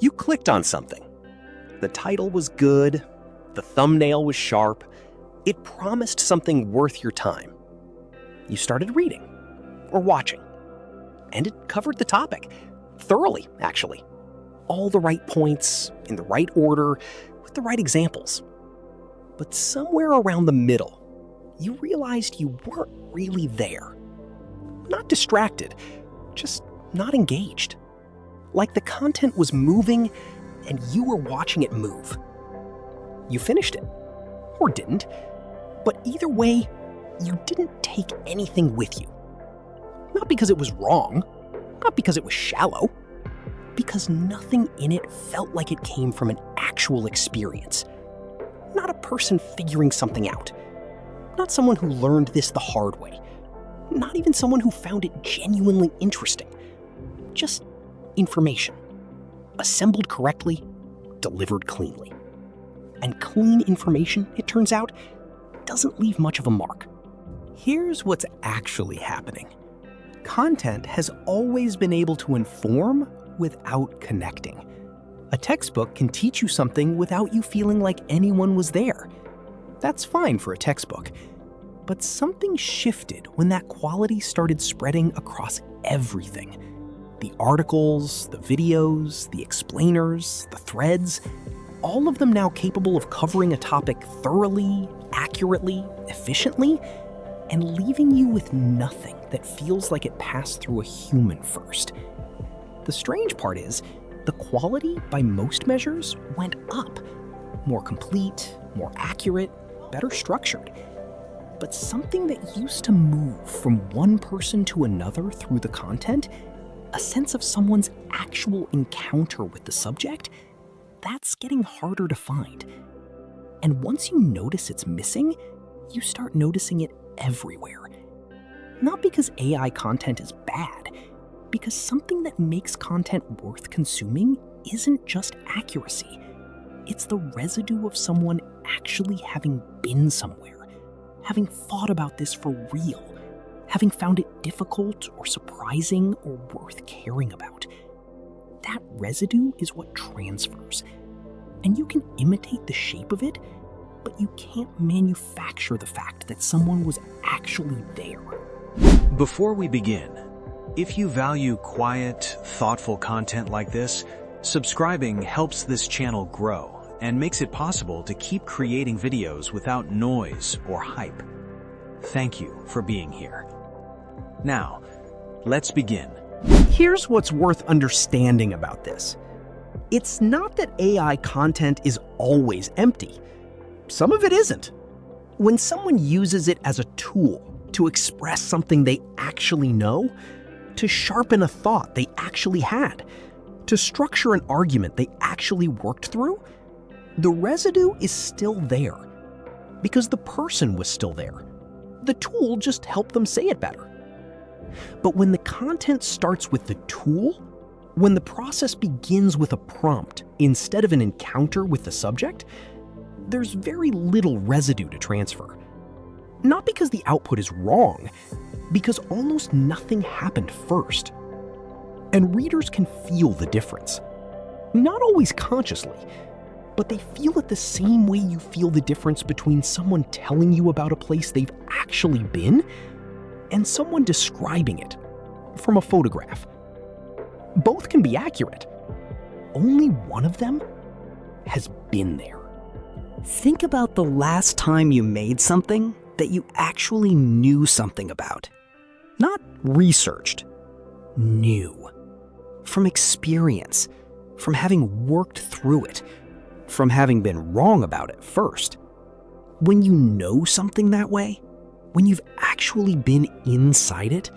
You clicked on something. The title was good, the thumbnail was sharp, it promised something worth your time. You started reading, or watching, and it covered the topic, thoroughly, actually. All the right points, in the right order, with the right examples. But somewhere around the middle, you realized you weren't really there. Not distracted, just not engaged. Like the content was moving and you were watching it move. You finished it, or didn't, but either way, you didn't take anything with you. Not because it was wrong, not because it was shallow, because nothing in it felt like it came from an actual experience. Not a person figuring something out. Not someone who learned this the hard way. Not even someone who found it genuinely interesting. Just information. Assembled correctly, delivered cleanly. And clean information, it turns out, doesn't leave much of a mark. Here's what's actually happening. Content has always been able to inform without connecting. A textbook can teach you something without you feeling like anyone was there. That's fine for a textbook. But something shifted when that quality started spreading across everything. The articles, the videos, the explainers, the threads, all of them now capable of covering a topic thoroughly, accurately, efficiently, and leaving you with nothing that feels like it passed through a human first. The strange part is, the quality, by most measures, went up. More complete, more accurate, better structured. But something that used to move from one person to another through the content, a sense of someone's actual encounter with the subject, that's getting harder to find. And once you notice it's missing, you start noticing it everywhere. Not because AI content is bad, because something that makes content worth consuming isn't just accuracy. It's the residue of someone actually having been somewhere, having thought about this for real, having found it difficult or surprising or worth caring about. That residue is what transfers. And you can imitate the shape of it, but you can't manufacture the fact that someone was actually there. Before we begin, if you value quiet, thoughtful content like this, subscribing helps this channel grow and makes it possible to keep creating videos without noise or hype. Thank you for being here. Now, let's begin. Here's what's worth understanding about this. It's not that AI content is always empty. Some of it isn't. When someone uses it as a tool to express something they actually know, to sharpen a thought they actually had, to structure an argument they actually worked through, the residue is still there. Because the person was still there. The tool just helped them say it better. But when the content starts with the tool, when the process begins with a prompt instead of an encounter with the subject, there's very little residue to transfer. Not because the output is wrong, because almost nothing happened first. And readers can feel the difference. Not always consciously, but they feel it the same way you feel the difference between someone telling you about a place they've actually been and someone describing it from a photograph. Both can be accurate. Only one of them has been there. Think about the last time you made something that you actually knew something about. Not researched, knew. From experience, from having worked through it, from having been wrong about it first. When you know something that way, when you've actually been inside it,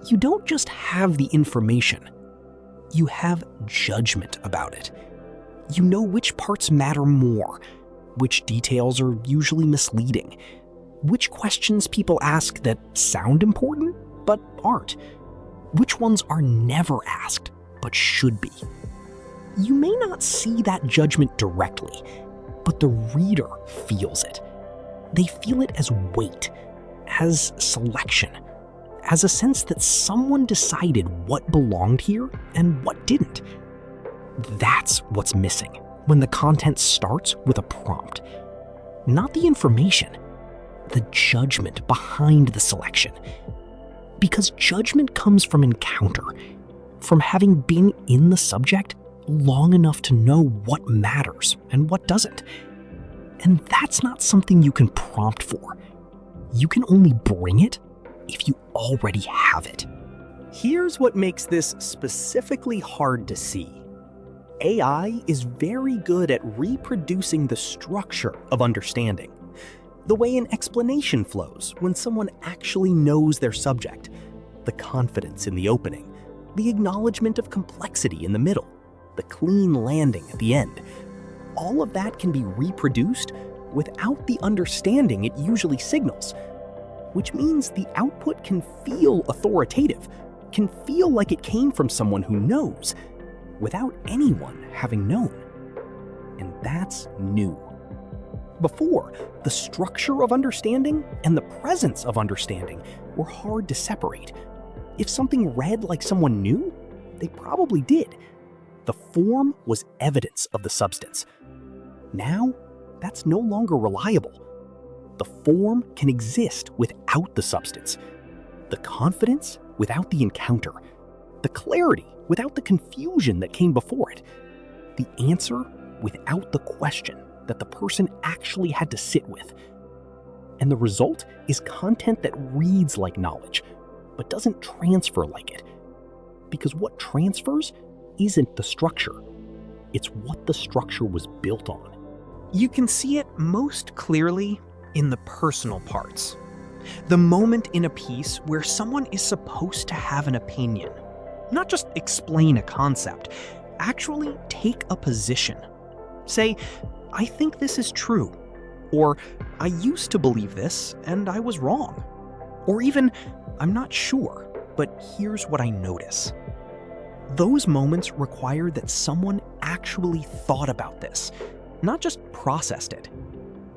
you don't just have the information. You have judgment about it. You know which parts matter more, which details are usually misleading, which questions people ask that sound important but aren't, which ones are never asked but should be. You may not see that judgment directly, but the reader feels it. They feel it as weight, as selection, as a sense that someone decided what belonged here and what didn't. That's what's missing when the content starts with a prompt. Not the information, the judgment behind the selection. Because judgment comes from encounter, from having been in the subject long enough to know what matters and what doesn't. And that's not something you can prompt for. You can only bring it if you already have it. Here's what makes this specifically hard to see. AI is very good at reproducing the structure of understanding, the way an explanation flows when someone actually knows their subject, the confidence in the opening, the acknowledgement of complexity in the middle, the clean landing at the end. All of that can be reproduced without the understanding it usually signals, which means the output can feel authoritative, can feel like it came from someone who knows, without anyone having known. And that's new. Before, the structure of understanding and the presence of understanding were hard to separate. If something read like someone knew, they probably did. The form was evidence of the substance. Now, that's no longer reliable. The form can exist without the substance. The confidence without the encounter. The clarity without the confusion that came before it. The answer without the question that the person actually had to sit with. And the result is content that reads like knowledge, but doesn't transfer like it. Because what transfers isn't the structure. It's what the structure was built on. You can see it most clearly in the personal parts. The moment in a piece where someone is supposed to have an opinion. Not just explain a concept, actually take a position. Say, I think this is true. Or, I used to believe this and I was wrong. Or even, I'm not sure, but here's what I notice. Those moments require that someone actually thought about this, not just processed it.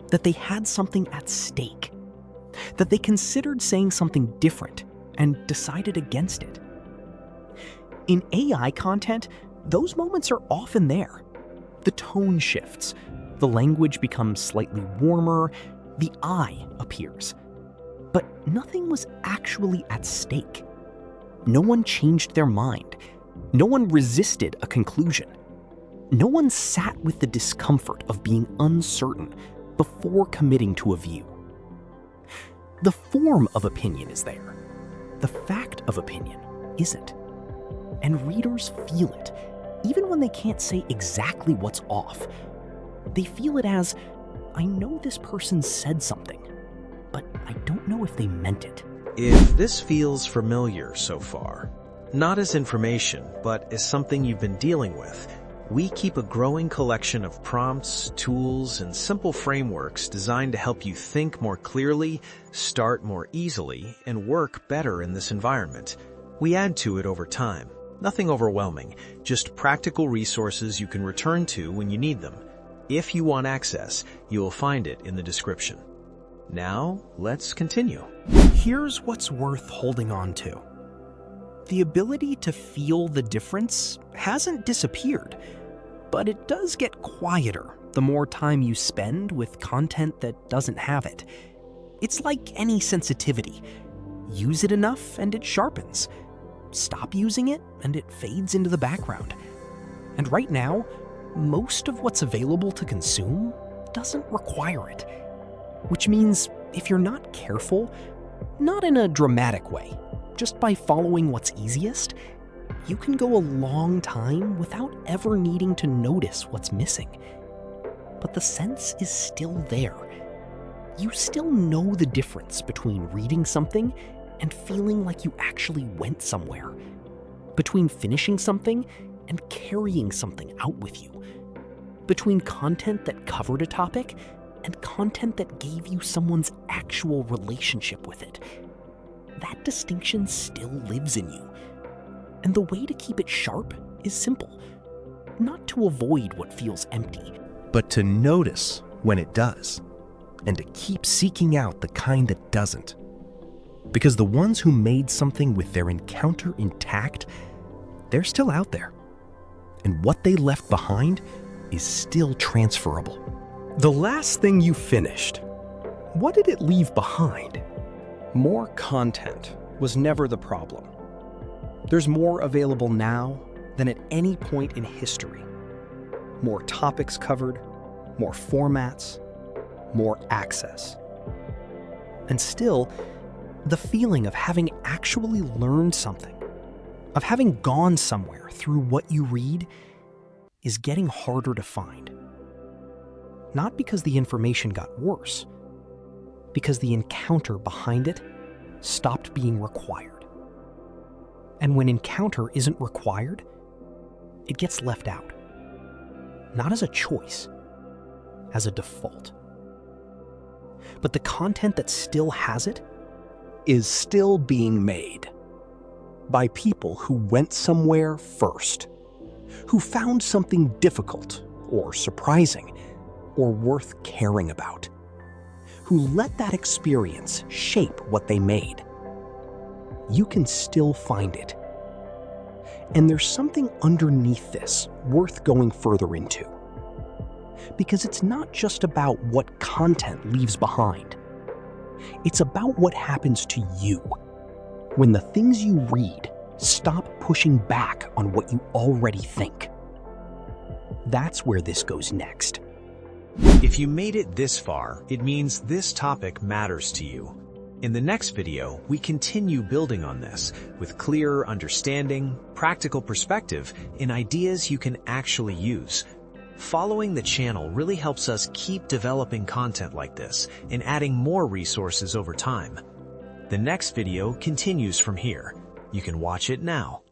That they had something at stake. That they considered saying something different and decided against it. In AI content, those moments are often there. The tone shifts, the language becomes slightly warmer, the I appears. But nothing was actually at stake. No one changed their mind. No one resisted a conclusion. No one sat with the discomfort of being uncertain before committing to a view. The form of opinion is there. The fact of opinion isn't. And readers feel it, even when they can't say exactly what's off. They feel it as, I know this person said something, but I don't know if they meant it. If this feels familiar so far, not as information, but as something you've been dealing with, we keep a growing collection of prompts, tools, and simple frameworks designed to help you think more clearly, start more easily, and work better in this environment. We add to it over time. Nothing overwhelming, just practical resources you can return to when you need them. If you want access, you will find it in the description. Now, let's continue. Here's what's worth holding on to. The ability to feel the difference hasn't disappeared, but it does get quieter the more time you spend with content that doesn't have it. It's like any sensitivity. Use it enough and it sharpens. Stop using it and it fades into the background. And right now, most of what's available to consume doesn't require it. Which means if you're not careful, not in a dramatic way, just by following what's easiest, you can go a long time without ever needing to notice what's missing. But the sense is still there. You still know the difference between reading something and feeling like you actually went somewhere. Between finishing something and carrying something out with you. Between content that covered a topic and content that gave you someone's actual relationship with it. That distinction still lives in you. And the way to keep it sharp is simple. Not to avoid what feels empty, but to notice when it does, and to keep seeking out the kind that doesn't. Because the ones who made something with their encounter intact, they're still out there. and what they left behind is still transferable. The last thing you finished, what did it leave behind? More content was never the problem. There's more available now than at any point in history. More topics covered, more formats, more access. And still, the feeling of having actually learned something, of having gone somewhere through what you read, is getting harder to find. Not because the information got worse, because the encounter behind it stopped being required. And when encounter isn't required, it gets left out. Not as a choice, as a default. But the content that still has it is still being made by people who went somewhere first, who found something difficult or surprising or worth caring about, who let that experience shape what they made. You can still find it. And there's something underneath this worth going further into. Because it's not just about what content leaves behind. It's about what happens to you when the things you read stop pushing back on what you already think. That's where this goes next. If you made it this far, it means this topic matters to you. In the next video, we continue building on this with clearer understanding, practical perspective, and ideas you can actually use. Following the channel really helps us keep developing content like this and adding more resources over time. The next video continues from here. You can watch it now.